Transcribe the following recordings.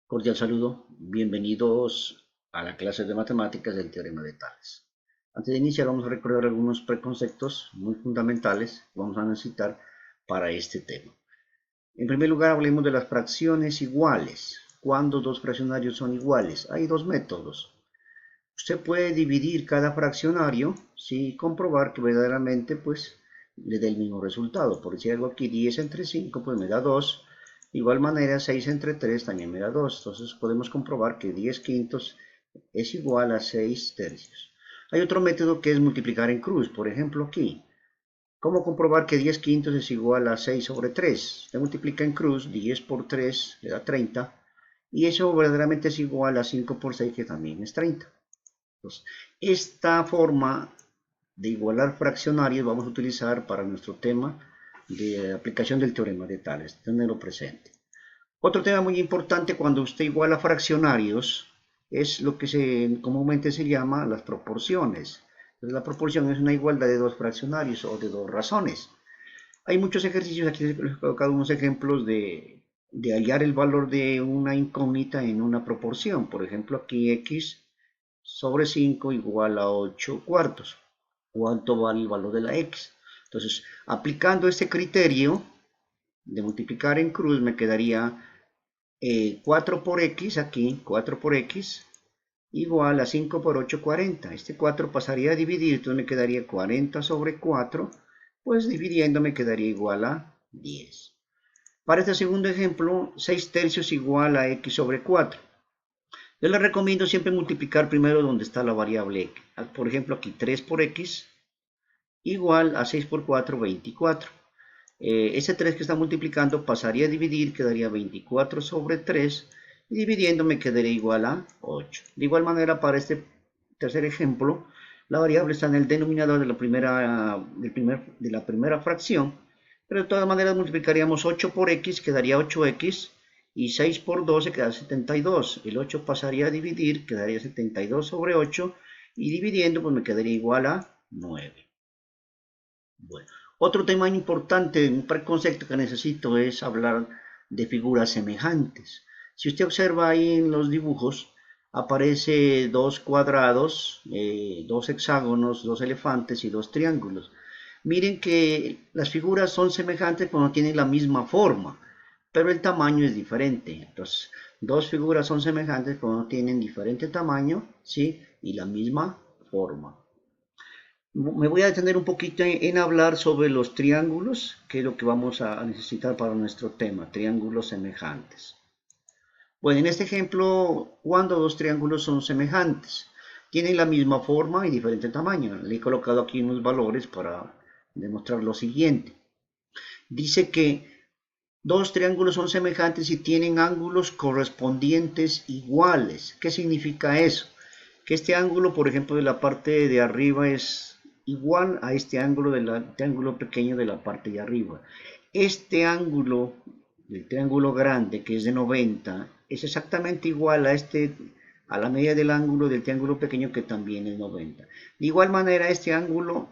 Cordial saludo, bienvenidos a la clase de matemáticas del teorema de Tales. Antes de iniciar vamos a recordar algunos preconceptos muy fundamentales que vamos a necesitar para este tema. En primer lugar hablemos de las fracciones iguales. ¿Cuándo dos fraccionarios son iguales? Hay dos métodos. Usted puede dividir cada fraccionario y comprobar que verdaderamente le dé el mismo resultado. Por decir algo aquí, 10 entre 5 pues me da 2. De igual manera 6 entre 3 también me da 2. Entonces podemos comprobar que 10 quintos es igual a 6 tercios. Hay otro método que es multiplicar en cruz. Por ejemplo aquí, ¿cómo comprobar que 10 quintos es igual a 6 sobre 3? Usted multiplica en cruz, 10 por 3 le da 30. Y eso verdaderamente es igual a 5 por 6 que también es 30. Entonces, esta forma de igualar fraccionarios vamos a utilizar para nuestro tema de aplicación del teorema de Tales, tenerlo presente. Otro tema muy importante cuando usted iguala fraccionarios es lo que comúnmente se llama las proporciones. Entonces, la proporción es una igualdad de dos fraccionarios o de dos razones. Hay muchos ejercicios, aquí les he colocado unos ejemplos de hallar el valor de una incógnita en una proporción. Por ejemplo, aquí x sobre 5 igual a 8 cuartos. ¿Cuánto vale el valor de la x? Entonces, aplicando este criterio de multiplicar en cruz, me quedaría 4 por x aquí, 4 por x, igual a 5 por 8, 40. Este 4 pasaría a dividir, entonces me quedaría 40 sobre 4, pues dividiendo me quedaría igual a 10. Para este segundo ejemplo, 6 tercios igual a x sobre 4. Yo les recomiendo siempre multiplicar primero donde está la variable x. Por ejemplo, aquí 3 por x igual a 6 por 4, 24. Ese 3 que está multiplicando pasaría a dividir, quedaría 24 sobre 3. Y dividiendo me quedaría igual a 8. De igual manera, para este tercer ejemplo, la variable está en el denominador de la primera fracción. Pero de todas maneras multiplicaríamos 8 por x, quedaría 8x. Y 6 por 12 queda 72. El 8 pasaría a dividir, quedaría 72 sobre 8. Y dividiendo, pues me quedaría igual a 9. Bueno, otro tema importante, un preconcepto que necesito es hablar de figuras semejantes. Si usted observa ahí en los dibujos, aparece dos cuadrados, dos hexágonos, dos elefantes y dos triángulos. Miren que las figuras son semejantes cuando tienen la misma forma, pero el tamaño es diferente. Entonces, dos figuras son semejantes cuando tienen diferente tamaño, ¿sí? Y la misma forma. Me voy a detener un poquito en hablar sobre los triángulos, que es lo que vamos a necesitar para nuestro tema, triángulos semejantes. Bueno, en este ejemplo, cuando dos triángulos son semejantes, tienen la misma forma y diferente tamaño. Le he colocado aquí unos valores para demostrar lo siguiente. Dice que dos triángulos son semejantes y tienen ángulos correspondientes iguales. ¿Qué significa eso? Que este ángulo, por ejemplo, de la parte de arriba es igual a este ángulo del triángulo pequeño de la parte de arriba. Este ángulo del triángulo grande, que es de 90, es exactamente igual a la media del ángulo del triángulo pequeño, que también es 90. De igual manera, este ángulo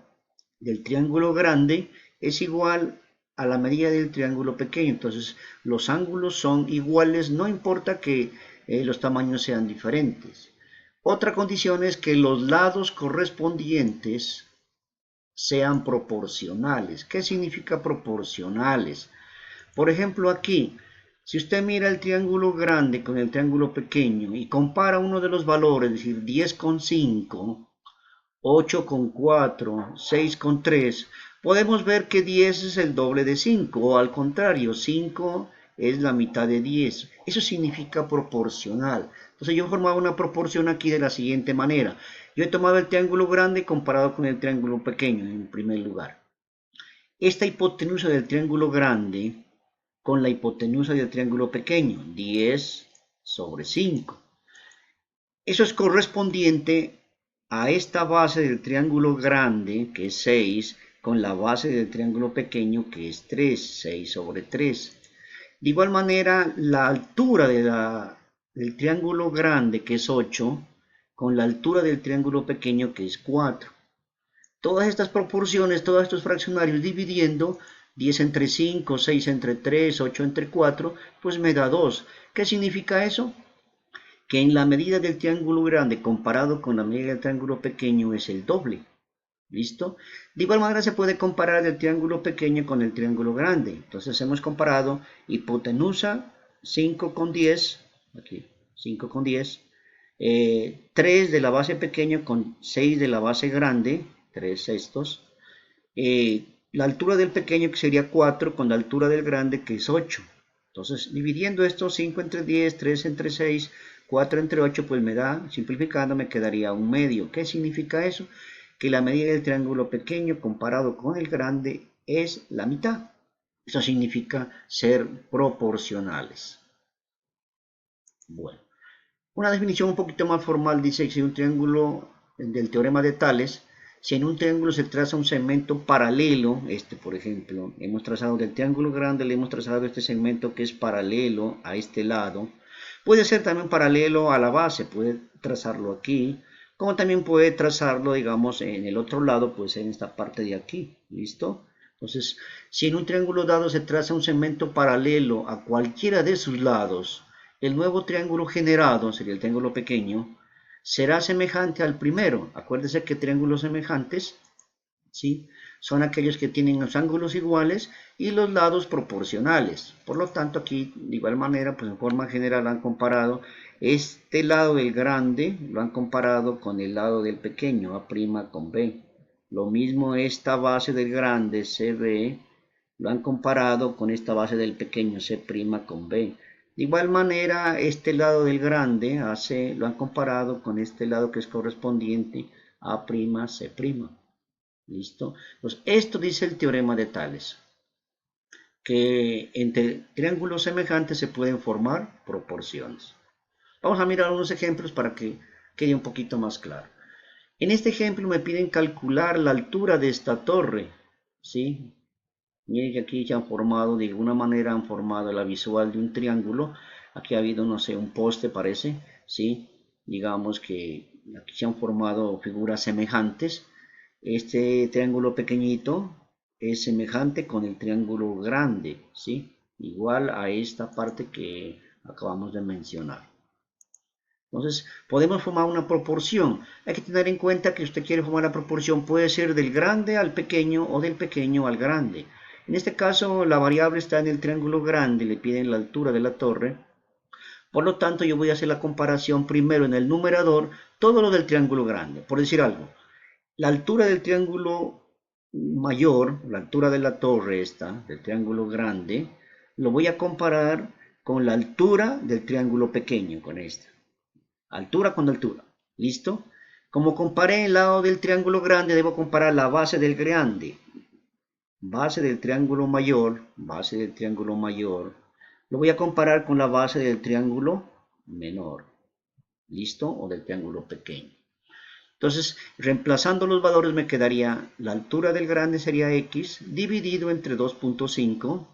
del triángulo grande es igual a la medida del triángulo pequeño. Entonces, los ángulos son iguales, no importa que los tamaños sean diferentes. Otra condición es que los lados correspondientes sean proporcionales. ¿Qué significa proporcionales? Por ejemplo, aquí, si usted mira el triángulo grande con el triángulo pequeño y compara uno de los valores, es decir, 10,5, 8,4, 6,3, podemos ver que 10 es el doble de 5, o al contrario, 5 es la mitad de 10. Eso significa proporcional. Entonces yo formaba una proporción aquí de la siguiente manera. Yo he tomado el triángulo grande comparado con el triángulo pequeño en primer lugar. Esta hipotenusa del triángulo grande con la hipotenusa del triángulo pequeño, 10 sobre 5. Eso es correspondiente a esta base del triángulo grande, que es 6, con la base del triángulo pequeño, que es 3, 6 sobre 3. De igual manera, la altura del triángulo grande, que es 8, con la altura del triángulo pequeño, que es 4. Todas estas proporciones, todos estos fraccionarios dividiendo, 10 entre 5, 6 entre 3, 8 entre 4, pues me da 2. ¿Qué significa eso? que en la medida del triángulo grande comparado con la medida del triángulo pequeño es el doble. ¿Listo? De igual manera se puede comparar el triángulo pequeño con el triángulo grande. Entonces hemos comparado hipotenusa 5 con 10, aquí 5 con 10, 3 de la base pequeña con 6 de la base grande, 3 sextos, la altura del pequeño que sería 4 con la altura del grande que es 8. Entonces dividiendo esto 5 entre 10, 3 entre 6, 4 entre 8, pues me da, simplificando, me quedaría un medio. ¿Qué significa eso? Que la medida del triángulo pequeño comparado con el grande es la mitad. Eso significa ser proporcionales. Bueno, una definición un poquito más formal dice que si un triángulo del teorema de Tales, si en un triángulo se traza un segmento paralelo, este por ejemplo, hemos trazado del triángulo grande, le hemos trazado este segmento que es paralelo a este lado, puede ser también paralelo a la base, puede trazarlo aquí, como también puede trazarlo, digamos, en el otro lado, pues en esta parte de aquí, ¿listo? Entonces, si en un triángulo dado se traza un segmento paralelo a cualquiera de sus lados, el nuevo triángulo generado, sería el triángulo pequeño, será semejante al primero. Acuérdense que triángulos semejantes, ¿sí?, son aquellos que tienen los ángulos iguales y los lados proporcionales. Por lo tanto, aquí de igual manera, pues en forma general han comparado este lado del grande, lo han comparado con el lado del pequeño, A' con B. Lo mismo esta base del grande, CB, lo han comparado con esta base del pequeño, C' con B. De igual manera, este lado del grande, AC, lo han comparado con este lado que es correspondiente a' C'. ¿Listo? Pues esto dice el teorema de Tales, que entre triángulos semejantes se pueden formar proporciones. Vamos a mirar unos ejemplos para que quede un poquito más claro. En este ejemplo me piden calcular la altura de esta torre, ¿sí? Miren que aquí ya han formado, de alguna manera han formado la visual de un triángulo. Aquí ha habido, no sé, un poste parece, ¿sí? Digamos que aquí se han formado figuras semejantes. Este triángulo pequeñito es semejante con el triángulo grande, ¿sí? Igual a esta parte que acabamos de mencionar. Entonces, podemos formar una proporción. Hay que tener en cuenta que usted quiere formar la proporción, puede ser del grande al pequeño o del pequeño al grande. En este caso, la variable está en el triángulo grande, le piden la altura de la torre. Por lo tanto, yo voy a hacer la comparación primero en el numerador, todo lo del triángulo grande. Por decir algo, la altura del triángulo mayor, la altura de la torre esta, del triángulo grande, lo voy a comparar con la altura del triángulo pequeño, con esta. Altura con altura, ¿listo? Como comparé el lado del triángulo grande, debo comparar la base del grande. Base del triángulo mayor, base del triángulo mayor, lo voy a comparar con la base del triángulo menor, ¿listo? O del triángulo pequeño. Entonces, reemplazando los valores me quedaría la altura del grande sería x dividido entre 2.5,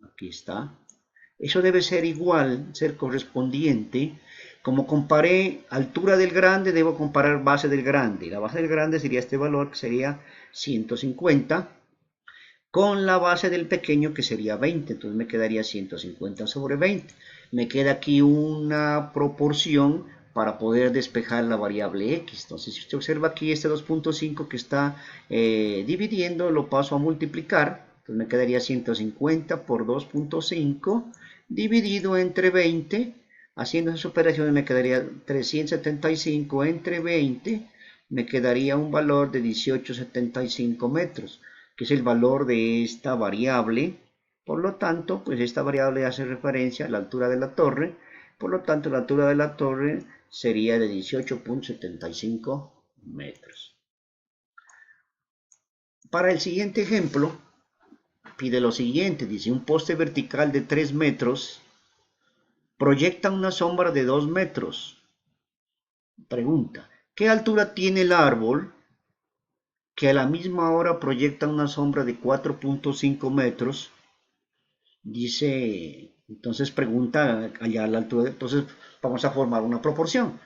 aquí está. Eso debe ser igual, ser correspondiente. Como comparé altura del grande, debo comparar base del grande. La base del grande sería este valor, que sería 150, con la base del pequeño, que sería 20. Entonces me quedaría 150 sobre 20. Me queda aquí una proporción para poder despejar la variable x. Entonces, si usted observa aquí este 2.5 que está dividiendo, lo paso a multiplicar. Entonces me quedaría 150 por 2.5 dividido entre 20. Haciendo esas operaciones me quedaría 375 entre 20. Me quedaría un valor de 18,75 metros, que es el valor de esta variable. Por lo tanto, pues esta variable hace referencia a la altura de la torre. Por lo tanto, la altura de la torre sería de 18,75 metros. Para el siguiente ejemplo, pide lo siguiente. Dice, un poste vertical de 3 metros proyecta una sombra de 2 metros. Pregunta, ¿qué altura tiene el árbol que a la misma hora proyecta una sombra de 4.5 metros? Dice, entonces pregunta allá a la altura, entonces vamos a formar una proporción.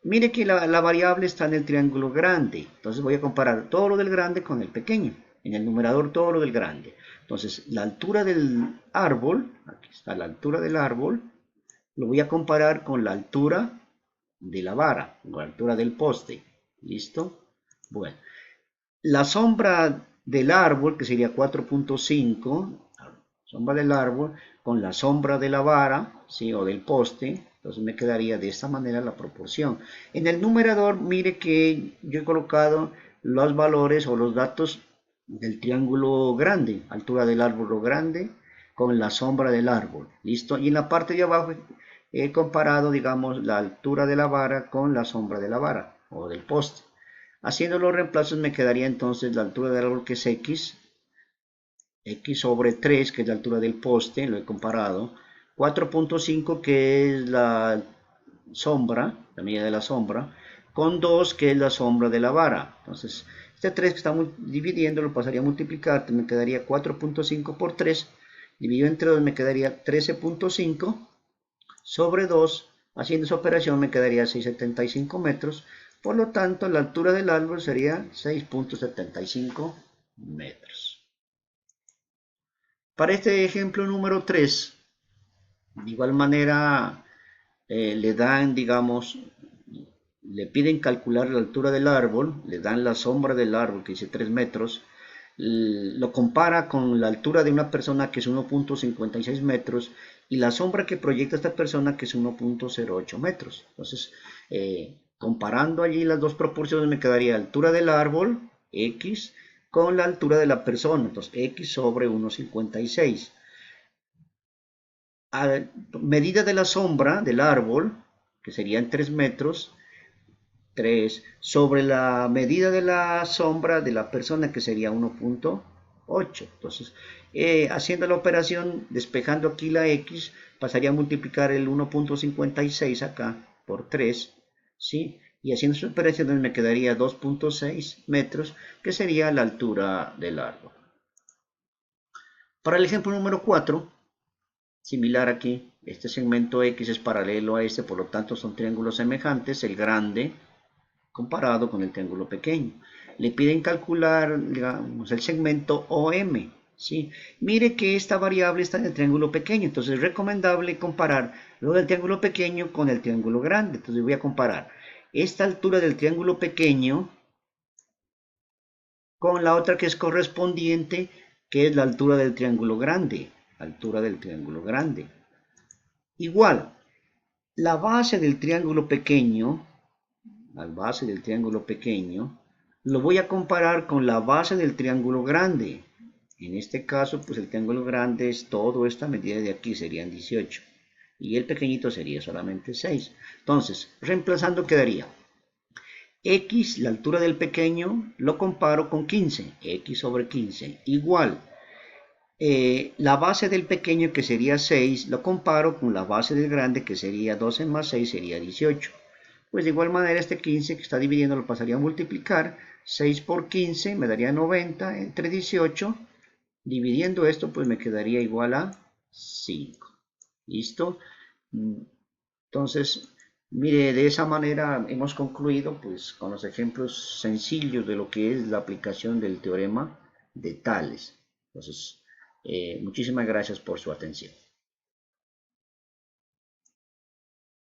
Mire que la variable está en el triángulo grande, entonces voy a comparar todo lo del grande con el pequeño. En el numerador todo lo del grande. Entonces la altura del árbol, aquí está la altura del árbol, lo voy a comparar con la altura de la vara, o la altura del poste. ¿Listo? Bueno, la sombra del árbol, que sería 4.5, sombra del árbol con la sombra de la vara, ¿sí? O del poste, entonces me quedaría de esta manera la proporción. En el numerador, mire que yo he colocado los valores o los datos del triángulo grande, altura del árbol grande con la sombra del árbol, ¿listo? Y en la parte de abajo he comparado, digamos, la altura de la vara con la sombra de la vara o del poste. Haciendo los reemplazos me quedaría entonces la altura del árbol, que es x sobre 3, que es la altura del poste, lo he comparado, 4.5, que es la sombra, la medida de la sombra, con 2, que es la sombra de la vara. Entonces, este 3 que estamos dividiendo lo pasaría a multiplicar, me quedaría 4.5 por 3, dividido entre 2 me quedaría 13.5 sobre 2, haciendo esa operación me quedaría 6,75 metros, por lo tanto la altura del árbol sería 6.75 metros. Para este ejemplo número 3, de igual manera le dan, digamos, le piden calcular la altura del árbol, le dan la sombra del árbol que dice 3 metros, lo compara con la altura de una persona que es 1.56 metros y la sombra que proyecta esta persona que es 1.08 metros. Entonces, comparando allí las dos proporciones me quedaría altura del árbol, x, con la altura de la persona, entonces x sobre 1.56. A medida de la sombra del árbol, que serían 3 metros, 3 sobre la medida de la sombra de la persona, que sería 1.8. Entonces, haciendo la operación, despejando aquí la x, pasaría a multiplicar el 1.56 acá por 3, ¿sí? Y haciendo sus operaciones me quedaría 2.6 metros, que sería la altura del árbol. Para el ejemplo número 4, similar aquí, este segmento X es paralelo a este, por lo tanto son triángulos semejantes, el grande comparado con el triángulo pequeño. Le piden calcular, digamos, el segmento OM, ¿sí? Mire que esta variable está en el triángulo pequeño, entonces es recomendable comparar lo del triángulo pequeño con el triángulo grande. Entonces voy a comparar esta altura del triángulo pequeño con la otra que es correspondiente, que es la altura del triángulo grande. Altura del triángulo grande. Igual, la base del triángulo pequeño, lo voy a comparar con la base del triángulo grande. En este caso, pues el triángulo grande es todo esta medida de aquí, serían 18. Y el pequeñito sería solamente 6. Entonces, reemplazando quedaría x, la altura del pequeño, lo comparo con 15. X sobre 15, igual. La base del pequeño, que sería 6, lo comparo con la base del grande, que sería 12 más 6, sería 18. Pues de igual manera este 15 que está dividiendo lo pasaría a multiplicar. 6 por 15 me daría 90 entre 18. Dividiendo esto pues me quedaría igual a 5. ¿Listo? Entonces, mire, de esa manera hemos concluido pues con los ejemplos sencillos de lo que es la aplicación del teorema de Tales. Entonces, muchísimas gracias por su atención.